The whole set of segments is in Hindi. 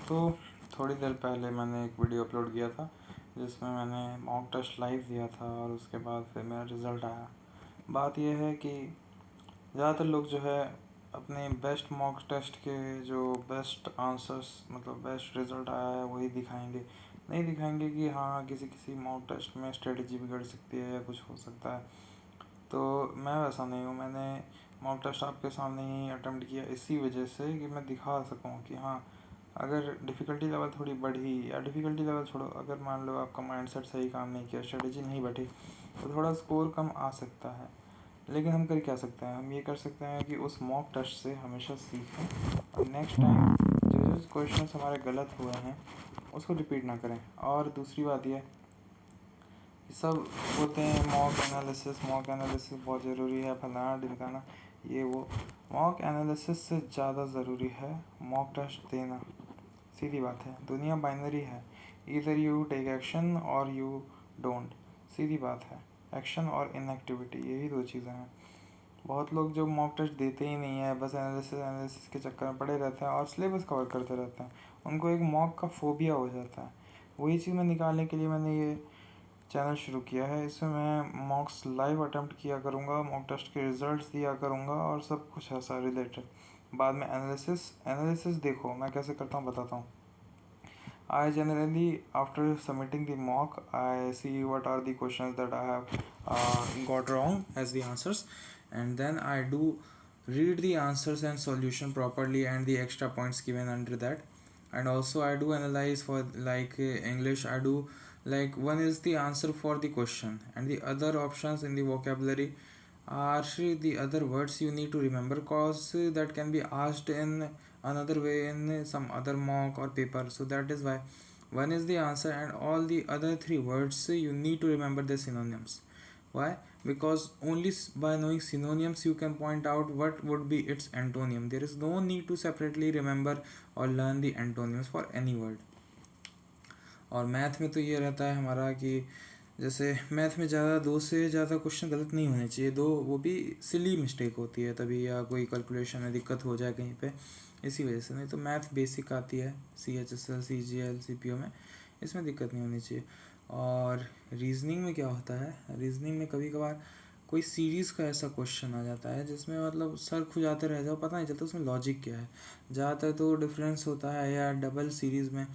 तो थोड़ी देर पहले मैंने एक वीडियो अपलोड किया था जिसमें मैंने मॉक टेस्ट लाइव दिया था और उसके बाद फिर मेरा रिज़ल्ट आया। बात यह है कि ज़्यादातर लोग जो है अपने बेस्ट मॉक टेस्ट के जो बेस्ट आंसर्स मतलब बेस्ट रिज़ल्ट आया है वही दिखाएंगे, नहीं दिखाएंगे कि हाँ किसी किसी मॉक टेस्ट में स्ट्रेटजी बिगड़ सकती है या कुछ हो सकता है। तो मैं वैसा नहीं हूँ। मैंने मॉक टेस्ट आपके सामने ही अटेम्प्ट किया इसी वजह से कि मैं दिखा सकूँ कि हाँ अगर डिफ़िकल्टी लेवल थोड़ी बढ़ी या डिफ़िकल्टी लेवल छोड़ो, अगर मान लो आपका माइंडसेट सही काम नहीं किया, स्ट्रेटजी नहीं बैठी, तो थोड़ा स्कोर कम आ सकता है। लेकिन हम कर क्या सकते हैं, हम ये कर सकते हैं कि उस मॉक टेस्ट से हमेशा सीखें और नेक्स्ट टाइम जो जो क्वेश्चन हमारे गलत हुए हैं उसको रिपीट ना करें। और दूसरी बात यह सब होते हैं मॉक एनालिसिस बहुत ज़रूरी है, फलाना ढिमकाना ये वो। मॉक एनालिसिस से ज़्यादा ज़रूरी है मॉक टेस्ट देना। सीधी बात है, दुनिया बाइनरी है, इधर यू टेक एक्शन और यू डोंट। सीधी बात है, एक्शन और इनएक्टिविटी यही दो चीज़ें हैं। बहुत लोग जो मॉक टेस्ट देते ही नहीं है, बस एनालिसिस के चक्कर में पड़े रहते हैं और सिलेबस कवर करते रहते हैं, उनको एक मॉक का फोबिया हो जाता है। वही चीज़ मैं निकालने के लिए मैंने ये चैनल शुरू किया है। इसमें मैं मॉक्स लाइव अटेम्प्ट किया करूँगा, मॉक टेस्ट के रिजल्ट्स दिया करूँगा और सब कुछ ऐसा रिलेटेड। बाद में एनालिसिस देखो मैं कैसे करता हूँ बताता हूँ। I generally, after submitting the mock, I see what are the questions that I have got wrong as the answers, and then I do read the answers and solution properly and the extra points given under that. And also I do analyze for like English. I do like one is the answer for the question and the other options in the vocabulary are the other words you need to remember, cause that can be asked in another way in some other mock or paper. So that is why one is the answer and all the other three words you need to remember the synonyms. Why? Because only by knowing synonyms you can point out what would be its antonym. There is no need to separately remember or learn the antonyms for any word. और मैथ में तो ये रहता है हमारा कि जैसे मैथ में ज़्यादा 2 से ज़्यादा क्वेश्चन गलत नहीं होने चाहिए, दो वो भी सिली मिस्टेक होती है तभी, या कोई कैलकुलेशन में दिक्कत हो जाए कहीं पे, इसी वजह से। नहीं तो मैथ बेसिक आती है CHSL CGL CPO में, इसमें दिक्कत नहीं होनी चाहिए। और रीजनिंग में क्या होता है, रीजनिंग में कभी कभार कोई सीरीज़ का ऐसा क्वेश्चन आ जाता है जिसमें मतलब सर खुजाते रह जाओ, पता नहीं चलता उसमें लॉजिक क्या है। ज़्यादातर तो डिफरेंस होता है या डबल सीरीज़ में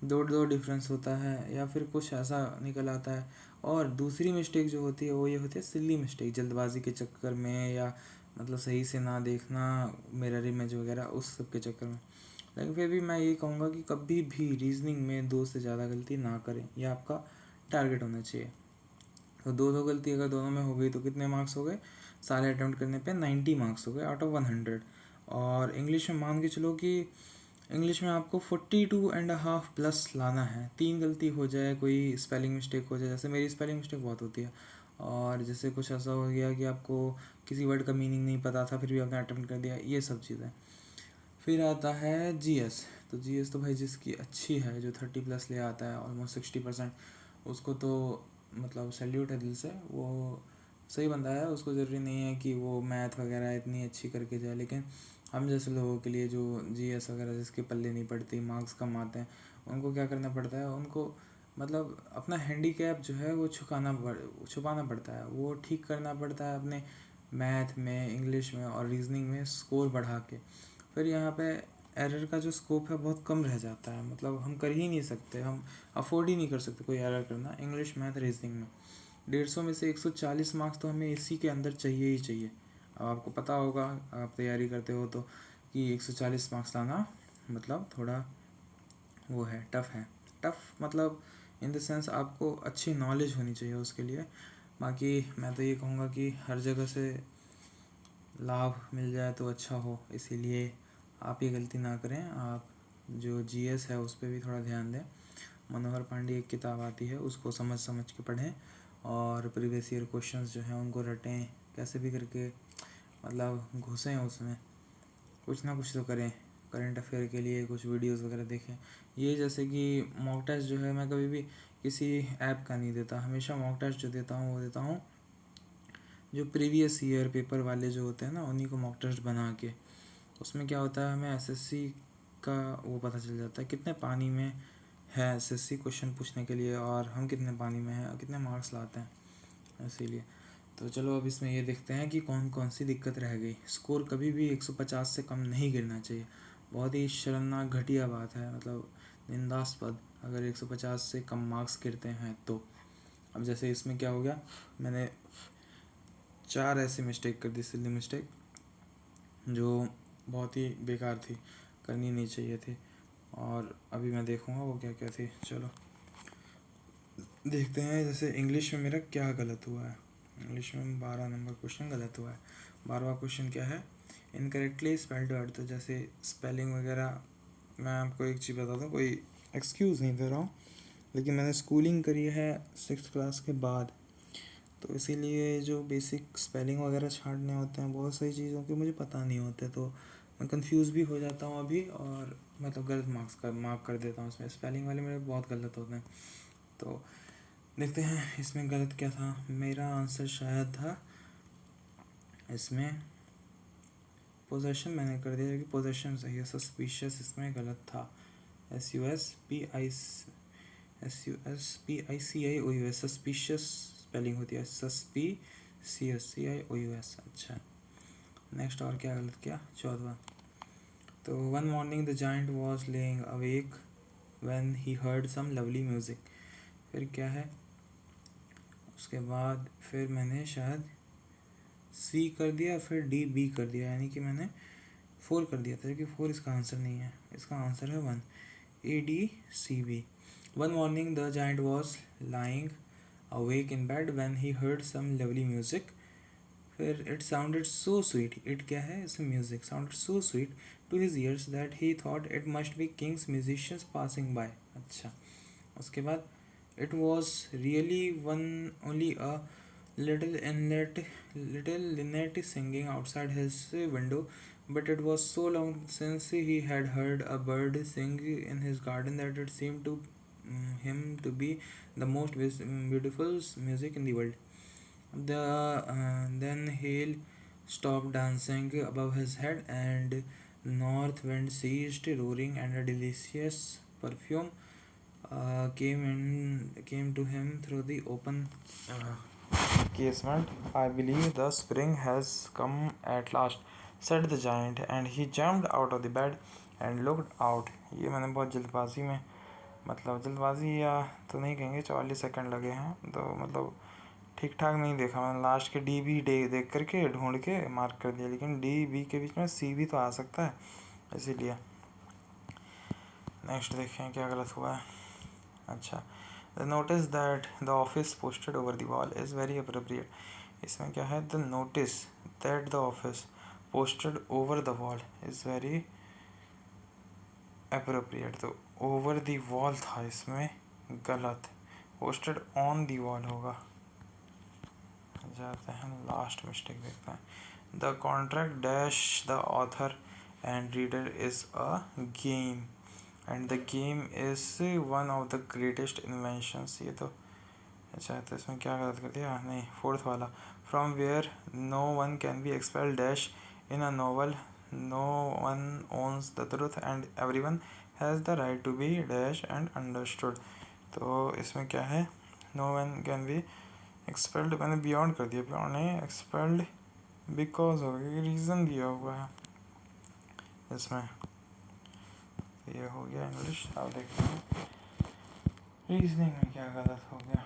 दो दो डिफरेंस होता है या फिर कुछ ऐसा निकल आता है। और दूसरी मिस्टेक जो होती है वो ये होती है सिली मिस्टेक, जल्दबाजी के चक्कर में या मतलब सही से ना देखना, मिरर इमेज वगैरह उस सब के चक्कर में। लेकिन फिर भी मैं ये कहूँगा कि कभी भी रीजनिंग में 2 से ज़्यादा गलती ना करें, यह आपका टारगेट होना चाहिए। तो दो गलती अगर दोनों में हो गई तो कितने मार्क्स हो गए, सारे अटैम्प्ट करने पे 90 मार्क्स हो गए आउट ऑफ 100। और इंग्लिश में मान के चलो कि इंग्लिश में आपको 42.5 प्लस लाना है। 3 गलती हो जाए, कोई स्पेलिंग मिस्टेक हो जाए, जैसे मेरी स्पेलिंग मिस्टेक बहुत होती है, और जैसे कुछ ऐसा हो गया कि आपको किसी वर्ड का मीनिंग नहीं पता था फिर भी आपने अटेम्प्ट कर दिया, ये सब चीज़ें। फिर आता है GS। तो GS तो भाई जिसकी अच्छी है, जो 30 प्लस ले आता है ऑलमोस्ट 60%, उसको तो मतलब सैल्यूट है दिल से, वो सही बंदा है। उसको ज़रूरी नहीं है कि वो मैथ वगैरह इतनी अच्छी करके जाए, लेकिन हम जैसे लोगों के लिए जो GS वगैरह जिसके पल्ले नहीं पड़ती, मार्क्स कम आते हैं, उनको क्या करना पड़ता है, उनको मतलब अपना हैंडीकैप जो है वो छुपाना पड़ता है, वो ठीक करना पड़ता है अपने मैथ में, इंग्लिश में और रीजनिंग में स्कोर बढ़ा के। फिर यहाँ पे एरर का जो स्कोप है बहुत कम रह जाता है, मतलब हम कर ही नहीं सकते, हम अफोर्ड ही नहीं कर सकते कोई एरर करना इंग्लिश मैथ रीजनिंग में। 150 में से 140 मार्क्स तो हमें इसी के अंदर चाहिए ही चाहिए। अब आपको पता होगा, आप तैयारी करते हो तो, कि 140 मार्क्स लाना मतलब थोड़ा वो है, टफ़ मतलब इन द सेंस आपको अच्छी नॉलेज होनी चाहिए उसके लिए। बाकी मैं तो ये कहूँगा कि हर जगह से लाभ मिल जाए तो अच्छा हो, इसीलिए आप ये गलती ना करें। आप जो GS है उस पर भी थोड़ा ध्यान दें। मनोहर पांडे एक किताब आती है, उसको समझ समझ के पढ़ें और प्रीवियस ईयर क्वेश्चंस जो हैं उनको रटें, कैसे भी करके मतलब घुसें उसमें, कुछ ना कुछ तो करें। करंट अफेयर के लिए कुछ वीडियोस वगैरह देखें। ये जैसे कि मॉक टेस्ट जो है मैं कभी भी किसी ऐप का नहीं देता, हमेशा मॉक टेस्ट जो देता हूँ वो देता हूँ जो प्रीवियस ईयर पेपर वाले जो होते हैं ना, उन्हीं को मॉक टेस्ट बना के। उसमें क्या होता है, हमें SSC का वो पता चल जाता है कितने पानी में है एसएससी क्वेश्चन पूछने के लिए, और हम कितने पानी में हैं और कितने मार्क्स लाते हैं। इसीलिए तो चलो अब इसमें ये देखते हैं कि कौन कौन सी दिक्कत रह गई। स्कोर कभी भी 150 से कम नहीं गिरना चाहिए। बहुत ही शर्मनाक घटिया बात है, मतलब निंदास्पद अगर 150 से कम मार्क्स गिरते हैं तो। अब जैसे इसमें क्या हो गया, मैंने 4 ऐसी मिस्टेक कर दी, सिली मिस्टेक, जो बहुत ही बेकार थी, करनी नहीं चाहिए थी। और अभी मैं देखूँगा वो क्या क्या थी। चलो देखते हैं। जैसे इंग्लिश में मेरा क्या गलत हुआ है। इंग्लिश में 12 नंबर क्वेश्चन गलत हुआ है। 12वां क्वेश्चन क्या है, इनकरेक्टली स्पेल्ड वर्ड। तो जैसे स्पेलिंग वगैरह, मैं आपको एक चीज़ बता दूँ, कोई एक्सक्यूज़ नहीं दे रहा हूँ, लेकिन मैंने स्कूलिंग करी है 6th क्लास के बाद, तो इसीलिए जो बेसिक स्पेलिंग वगैरह छाँटने होते हैं, बहुत सारी चीज़ों के मुझे पता नहीं होते, तो मैं कंफ्यूज भी हो जाता हूँ अभी, और मतलब गलत मार्क कर देता हूँ उसमें। स्पेलिंग वाले मेरे बहुत गलत होते हैं। तो देखते हैं इसमें गलत क्या था। मेरा आंसर शायद था इसमें पोजेशन, मैंने कर दिया कि पोजेशन सही है। सस्पिशियस इसमें गलत था। SUSPICIOUS, सस्पिशियस स्पेलिंग होती है, SUSPICIOUS। अच्छा, नेक्स्ट और क्या गलत किया। 14वां, तो one morning the giant was laying awake when he heard some lovely music. फिर क्या है, उसके बाद फिर मैंने शायद सी कर दिया, फिर डी बी कर दिया, यानी कि मैंने 4 कर दिया था, क्योंकि 4 इसका आंसर नहीं है। इसका आंसर है 1, ADCB। One morning the giant was lying awake in bed when he heard some lovely music। फिर it sounded so sweet, it क्या है, इसमें music sounded so sweet to his ears that he thought it must be king's musicians passing by। अच्छा, उसके बाद it was really one only a little Lynette singing outside his window, but it was so long since he had heard a bird sing in his garden that it seemed to him to be the most beautiful music in the world। Then Hale stopped dancing above his head, and north wind ceased roaring, and a delicious perfume came to him through the open casement. I believe the spring has come at last, said the giant, and he jumped out of the bed and looked out। ये मैंने बहुत जल्दबाजी में, मतलब जल्दबाजी या तो नहीं कहेंगे, 44 सेकंड लगे हैं, तो मतलब ठीक ठाक नहीं देखा मैंने। लास्ट के डी बी देख करके ढूंढ के मार्क कर दिया, लेकिन डी बी के बीच में सी भी तो आ सकता है, इसीलिए। नेक्स्ट देखें क्या गलत हुआ है। अच्छा, the notice that the office posted over the wall is very appropriate. इसमें क्या है, the notice that the office posted over the wall is very appropriate. तो ओवर द वॉल था इसमें गलत, पोस्टेड ऑन द वॉल होगा। जाते हैं लास्ट मिस्टेक देखते हैं। The contract dash the author and reader is a game, and the game is one of the greatest inventions. ये तो अच्छा, तो इसमें क्या गलत कर दिया, नहीं 4th वाला, from where no one can be expel dash in a novel, no one owns the truth and every one has the right to be dash and understood. तो इसमें क्या है, no one can be expelled, मैंने बियॉन्ड कर दिया, बियॉन्ड नहीं, एक्सपेल्ड बिकॉज हो गया, रीज़न दिया हुआ है इसमें। ये हो गया इंग्लिश। अब देखते हैं रीजनिंग में क्या गलत हो गया।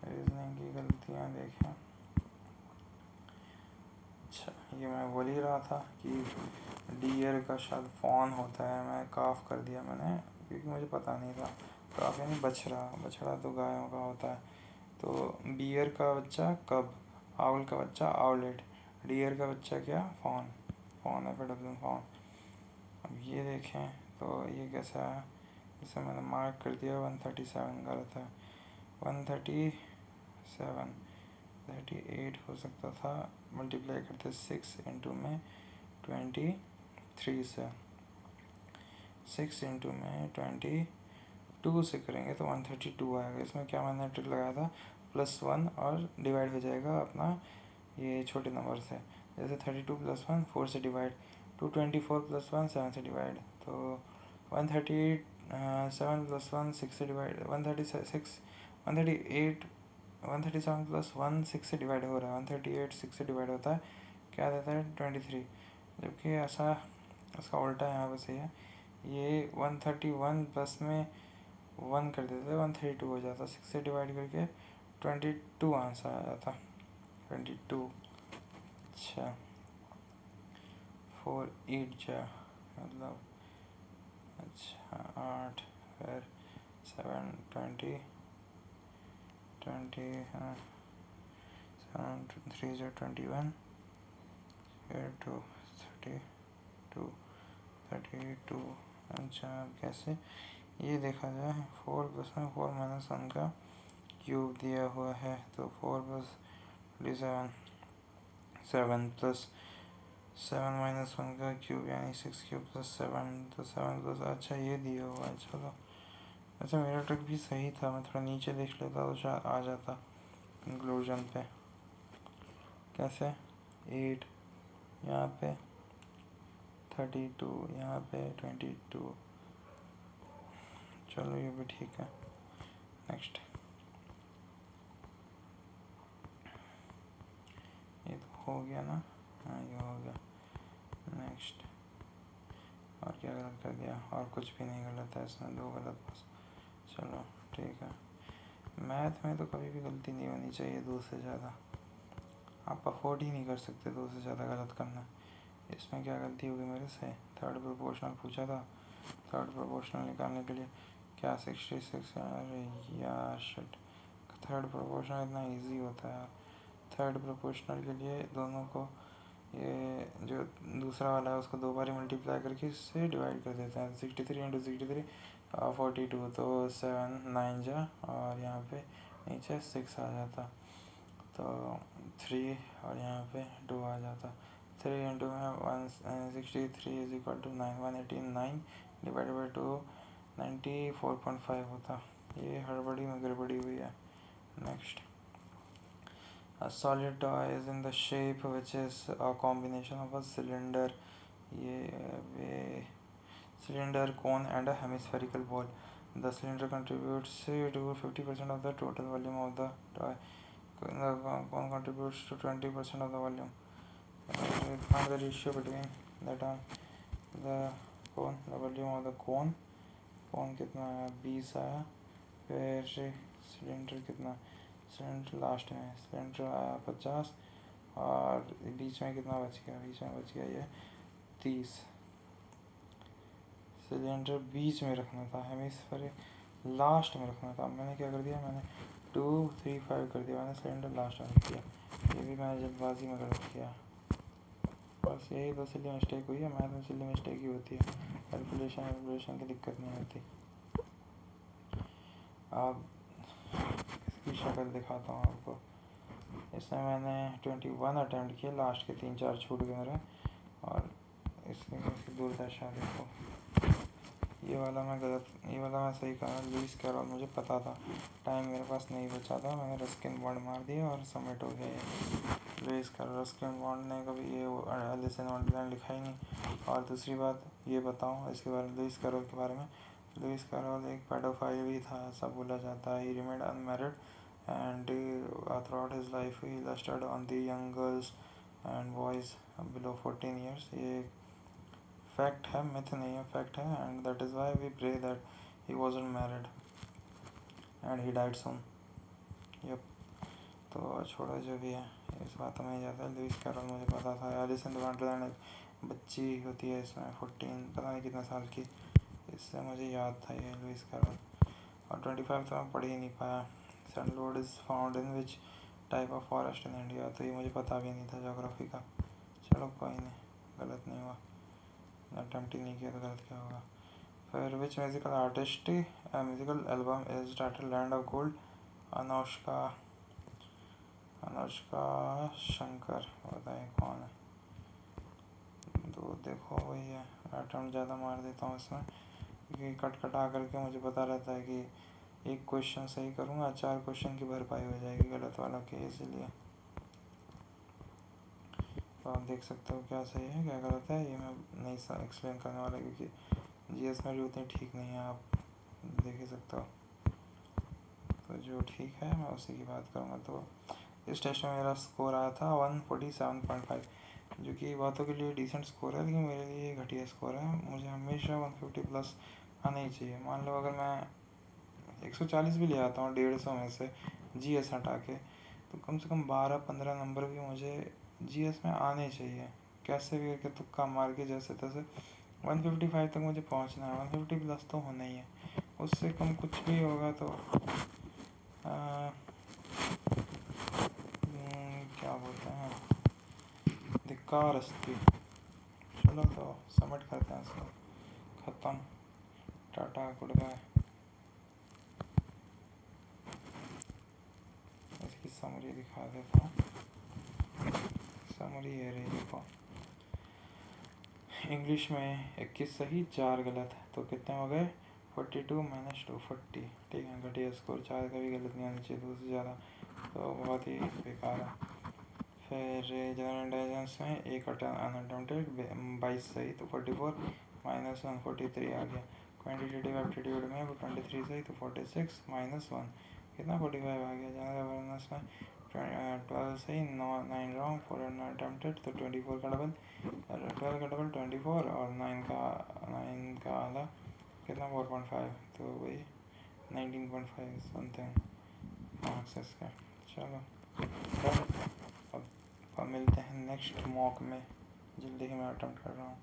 रीजनिंग की गलतियाँ देखें। अच्छा, ये मैं बोल ही रहा था कि डियर का शायद फॉन होता है, मैं काफ कर दिया मैंने, क्योंकि मुझे पता नहीं था। काफ यानी बछड़ा, बछड़ा तो गायों का होता है। तो डियर का बच्चा कब, आउल का बच्चा आउलेट, डियर का बच्चा क्या, फॉन, फॉन है फिर फॉन। अब ये देखें तो ये कैसा है, इसे मैंने मार्क कर दिया 137 गलत है। 137 38 हो सकता था, मल्टीप्लाई करते 6 इंटू में 23 से, 6 इंटू में 22 से करेंगे तो 132 आएगा। इसमें क्या मैंने ट्रिक लगाया था, +1 और डिवाइड हो जाएगा अपना ये छोटे नंबर से, जैसे 32 + 1 4 से डिवाइड, 224 प्लस 1 7 से डिवाइड, तो 138 7 प्लस 1 6 से डिवाइड, 138 137 प्लस 1 6 से डिवाइड हो रहा है, 138 6 से डिवाइड होता है, क्या देता है 23, जबकि ऐसा इसका उल्टा यहाँ पे सही है, ये 131 प्लस में 1 कर देते 132 हो जाता, 6 से डिवाइड करके 22 आंसर आ जाता 22। अच्छा 4 8 जा मतलब, अच्छा 8 फिर 7 20 हाँ 7 3 जो 21 फिर 2 32। अच्छा कैसे ये देखा जाए, 4 प्लस में 4 माइनस 1 का क्यूब दिया हुआ है, तो 4 प्लस 7 प्लस 7 माइनस 1 का क्यूब यानी 6 क्यूब प्लस 7, तो 7 प्लस, अच्छा ये दिया हुआ है, चलो। अच्छा मेरा ट्रिक भी सही था, मैं थोड़ा नीचे देख लेता तो शायद आ जाता कंक्लूजन पे। कैसे 8 यहाँ पे 32 यहाँ पे 22, चलो ये भी ठीक है। नेक्स्ट ये तो हो गया ना, हाँ ये हो गया। नेक्स्ट और क्या गलत कर दिया, और कुछ भी नहीं गलत है इसमें, 2 गलत बस, चलो ठीक है। मैथ में तो कभी भी गलती नहीं होनी चाहिए 2 से ज़्यादा, आप अफोर्ड ही नहीं कर सकते 2 से ज़्यादा गलत करना। इसमें क्या गलती होगी मेरे से, थर्ड प्रोपोर्शनल पूछा था, थर्ड प्रोपोर्शनल निकालने के लिए क्या 66, अरे यार शिट, थर्ड प्रोपोर्शनल इतना इजी होता है यार। थर्ड प्रोपोर्शनल के लिए दोनों को, ये जो दूसरा वाला है उसको 2 बार मल्टीप्लाई करके इससे डिवाइड कर देते हैं, 63 इंटू 63 42, तो 7 9 जा और यहाँ पे नीचे 6 आ जाता, तो 3 और यहाँ पे 2 आ जाता, 3 इंटू में 163 is equal to 9, 189 divide by 2 94.5 होता। ये हड़बड़ी में गड़बड़ी हुई है। Next a solid toy is in the shape which is a combination of a cylinder, ये cylinder, cone and a hemispherical ball. The cylinder contributes to 50% of the total volume of the toy. The cone contributes to 20% of the volume. Find the ratio between the cone, the volume of the cone. कौन कितना आया 20 आया, फिर सिलेंडर कितना, सिलेंडर लास्ट में, सिलेंडर आया 50 और बीच में कितना बच गया, बीच में बच गया ये 30। सिलेंडर बीच में रखना था, हेमिस्फेरिक लास्ट में रखना था, मैंने क्या कर दिया, मैंने 2 3 5 कर दिया, मैंने सिलेंडर लास्ट में रख दिया, ये भी मैंने जल्दबाजी में गलत किया। बस यही तो सिली मिस्टेक हुई है, मैथ में सिली मिस्टेक ही होती है, कैलकुलेशन की दिक्कत नहीं होती। अब इसकी शक्ल दिखाता हूँ आपको, इसमें मैंने 21 अटैम्प्ट किए, लास्ट के 3-4 छूट गए मेरे, और इसकी दूरदर्शा देखो, ये वाला मैं सही कहा, लुइस कैरोल मुझे पता था, टाइम मेरे पास नहीं बचा था, मैंने रस्किन बॉन्ड मार दिया और सबमिट हो गया ये। लुइस कैरोल, रस्किन बॉन्ड ने कभी ये एलिस इन वंडरलैंड लिखा ही नहीं। और दूसरी बात ये बताऊँ इसके बारे में, लुइस कैरोल के बारे में, लुइस कैरोल एक पेडोफाइल भी था, ऐसा बोला जाता है। He remained unmarried and throughout his life he lusted on the young girls and boys below 14 years. ये फैक्ट है, मिथ नहीं है, फैक्ट है, and that is why we pray that he wasn't married and he died soon. Yep, तो छोड़ो जो भी है, इस बात में नहीं जाता है। लुइस कैरोल मुझे पता था। एलिस इन वंडरलैंड एक बच्ची होती है इसमें 14 पता नहीं कितने साल की, इससे मुझे याद था ये लुइस कैरोल। और 25 तो मैं पढ़ ही नहीं पाया। Sandalwood is found in which type of forest in India, तो ये मुझे पता भी नहीं था ज्योग्राफी का। चलो कोई नहीं, गलत नहीं हुआ, अटेम्प्ट ही नहीं किया तो गलत क्या होगा। फिर विच musical artist musical album is title land of gold. Anushka Shankar, बताइए कौन है। तो देखो वही है, अटेम्प्ट ज़्यादा मार देता हूँ इसमें, क्योंकि कटा करके मुझे पता रहता है कि एक क्वेश्चन सही करूँगा 4 क्वेश्चन की भरपाई हो जाएगी गलत वाला के, इसीलिए। तो आप देख सकते हो क्या सही है क्या गलत है, ये मैं नहीं एक्सप्लेन करने वाला क्योंकि जीएस मेरी उतनी ठीक नहीं है, आप देख ही सकते हो। तो जो ठीक है मैं उसी की बात करूँगा। तो इस टेस्ट में मेरा स्कोर आया था 147.5, जो कि बातों के लिए डिसेंट स्कोर है, लेकिन मेरे लिए घटिया स्कोर है। मुझे हमेशा 150 प्लस आना ही चाहिए। मान लो अगर मैं 140 भी ले आता हूँ 150 में से जीएस हटा के, तो कम से कम 12-15 नंबर भी मुझे जीएस में आने चाहिए, कैसे भी करके तुक्का मार के जैसे तैसे 155 तक मुझे पहुंचना है। 150 प्लस तो होना ही है, उससे कम कुछ भी होगा तो क्या बोलते हैं, धिक्कार अस्ति। चलो तो सबमिट करते हैं इसको, ख़त्म, टाटा गुड बाय। इसकी समरी दिखा देता हूँ, समरी है रही देखो। इंग्लिश में 21 सही 4 गलत, तो कितने हो गए 42 माइनस 2 40। ठीक है, घटिया स्कोर, 4 का भी गलत नहीं आना चाहिए 2 से ज़्यादा, तो बहुत ही बेकार है। फिर जनरल इंटेलिजेंस में एक अनअटेम्प्टेड 22 सही, तो 44 माइनस 1 43 आ गया। क्वान्टिटेटिव एप्टीट्यूड में 23 सही, तो 46 माइनस 1 कितना 45 आ गया। जनरल अवेयरनेस में 12 सही 9 रॉन्ग 4 अनअटेम्प्टेड, तो 24 का डबल, 12 का डबल 24 और 9 का आधा कितना 4.5, तो वही 19.5 समथिंग मार्क्स इसका। चलो अब मिलते हैं नेक्स्ट मॉक में, जल्दी ही मैं अटेम्प्ट कर रहा हूँ।